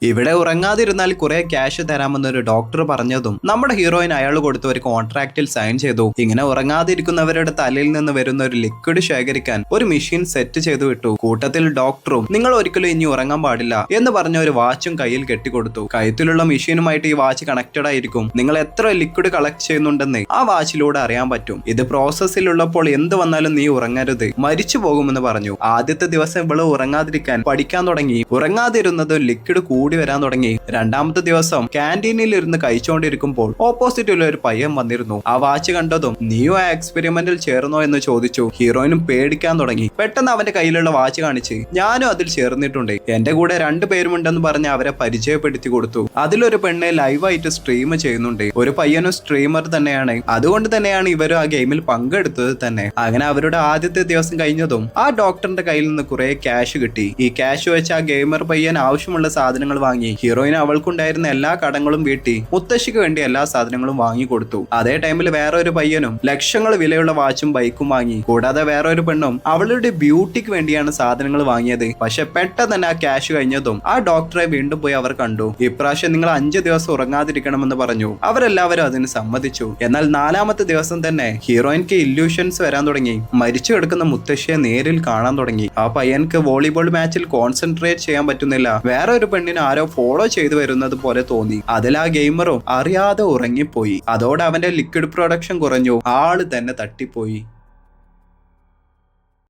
ഇവിടെ ഉറങ്ങാതിരുന്നാൽ കുറെ cash തരാമെന്നൊരു doctor പറഞ്ഞതും നമ്മുടെ ഹീറോയിൻ അയാൾ കൊടുത്ത ഒരു കോൺട്രാക്റ്റിൽ സൈൻ ചെയ്തു. ഇങ്ങനെ ഉറങ്ങാതിരിക്കുന്നവരുടെ തലയിൽ നിന്ന് വരുന്ന ഒരു ലിക്വിഡ് ശേഖരിക്കാൻ ഒരു മെഷീൻ സെറ്റ് ചെയ്തു വിട്ടു. കൂട്ടത്തിൽ ഡോക്ടറും നിങ്ങൾ ഒരിക്കലും ഇനി ഉറങ്ങാൻ പാടില്ല എന്ന് പറഞ്ഞ ഒരു വാച്ചും കയ്യിൽ കെട്ടിക്കൊടുത്തു. കഴുത്തിലുള്ള മെഷീനുമായിട്ട് ഈ വാച്ച് കണക്റ്റഡ് ആയിരിക്കും. നിങ്ങൾ എത്ര ലിക്വിഡ് കളക്ട് ചെയ്യുന്നുണ്ടെന്ന് ആ വാച്ചിലൂടെ അറിയാൻ പറ്റും. ഇത് പ്രോസസ്സിലുള്ളപ്പോൾ എന്ത് വന്നാലും നീ ഉറങ്ങരുത്, മരിച്ചു പോകുമെന്ന് പറഞ്ഞു. ആദ്യത്തെ ദിവസം ഇവള് ഉറങ്ങാതിരിക്കാൻ പഠിക്കാൻ തുടങ്ങി. ഉറങ്ങാതിരുന്നത് ലിക്വിഡ് കൂടി വരാൻ തുടങ്ങി. രണ്ടാമത്തെ ദിവസം ക്യാൻറ്റീനിൽ ഇരുന്ന് കഴിച്ചുകൊണ്ടിരിക്കുമ്പോൾ ഓപ്പോസിറ്റിലുള്ള ഒരു പയ്യൻ വന്നിരുന്നു. ആ വാച്ച് കണ്ടതും നീയോ ആ എക്സ്പെരിമെന്റിൽ ചേർന്നോ എന്ന് ചോദിച്ചു. ഹീറോയിനും പേടിക്കാൻ തുടങ്ങി. പെട്ടെന്ന് അവന്റെ കയ്യിലുള്ള വാച്ച് കാണിച്ച് ഞാനും അതിൽ ചേർന്നിട്ടുണ്ട്, എന്റെ കൂടെ 2 പേരുമുണ്ടെന്ന് പറഞ്ഞ് അവരെ പരിചയപ്പെടുത്തി കൊടുത്തു. അതിലൊരു പെണ്ണ് ലൈവായിട്ട് സ്ട്രീം ചെയ്യുന്നുണ്ട്. ഒരു പയ്യനും സ്ട്രീമർ തന്നെയാണ്. അതുകൊണ്ട് തന്നെയാണ് ഇവരും ആ ഗെയിമിൽ പങ്കെടുത്തത് തന്നെ. അങ്ങനെ അവരുടെ ആദ്യത്തെ ദിവസം കഴിഞ്ഞതും ആ ഡോക്ടറിന്റെ കയ്യിൽ നിന്ന് കുറെ ക്യാഷ് കിട്ടി. ഈ ക്യാഷ് വെച്ച് ആ ഗെയിമർ പയ്യൻ ആവശ്യമുള്ള സാധനങ്ങൾ വാങ്ങി. ഹീറോയിൻ അവൾക്കുണ്ടായിരുന്ന എല്ലാ കടങ്ങളും വീട്ടി മുത്തശ്ശിക്ക് വേണ്ടി എല്ലാ സാധനങ്ങളും വാങ്ങി കൊടുത്തു. അതേ ടൈമിൽ വേറെ ഒരു പയ്യനും ലക്ഷങ്ങൾ വിലയുള്ള വാച്ചും ബൈക്കും വാങ്ങി. കൂടാതെ വേറെ ഒരു പെണ്ണും അവളുടെ ബ്യൂട്ടിക്ക് വേണ്ടിയാണ് സാധനങ്ങൾ വാങ്ങിയത്. പക്ഷെ പെട്ടെന്ന് തന്നെ ആ ക്യാഷ് കഴിഞ്ഞതും ആ ഡോക്ടറെ വീണ്ടും പോയി അവർ കണ്ടു. ഇപ്രാവശ്യം നിങ്ങൾ 5 ദിവസം ഉറങ്ങാതിരിക്കണമെന്ന് പറഞ്ഞു. അവരെല്ലാവരും അതിന് സമ്മതിച്ചു. എന്നാൽ 4ാമത്തെ ദിവസം തന്നെ ഹീറോയിൻക്ക് ഇല്യൂഷൻസ് വരാൻ തുടങ്ങി. മരിച്ചു കിടക്കുന്ന മുത്തശ്ശിയെ നേരിൽ കാണാൻ തുടങ്ങി. ആ പയ്യൻക്ക് വോളിബോൾ മാച്ചിൽ കോൺസെൻട്രേറ്റ് ചെയ്യാൻ പറ്റുന്നില്ല. വേറെ ഒരു പെണ്ണിന് ആരോ ഫോളോ ചെയ്തു വരുന്നത് പോലെ തോന്നി. അതിൽ ആ ഗെയിമറും അറിയാതെ ഉറങ്ങിപ്പോയി. അതോടെ അവന്റെ ലിക്വിഡ് പ്രൊഡക്ഷൻ കുറഞ്ഞു. ആള് തന്നെ തട്ടിപ്പോയി.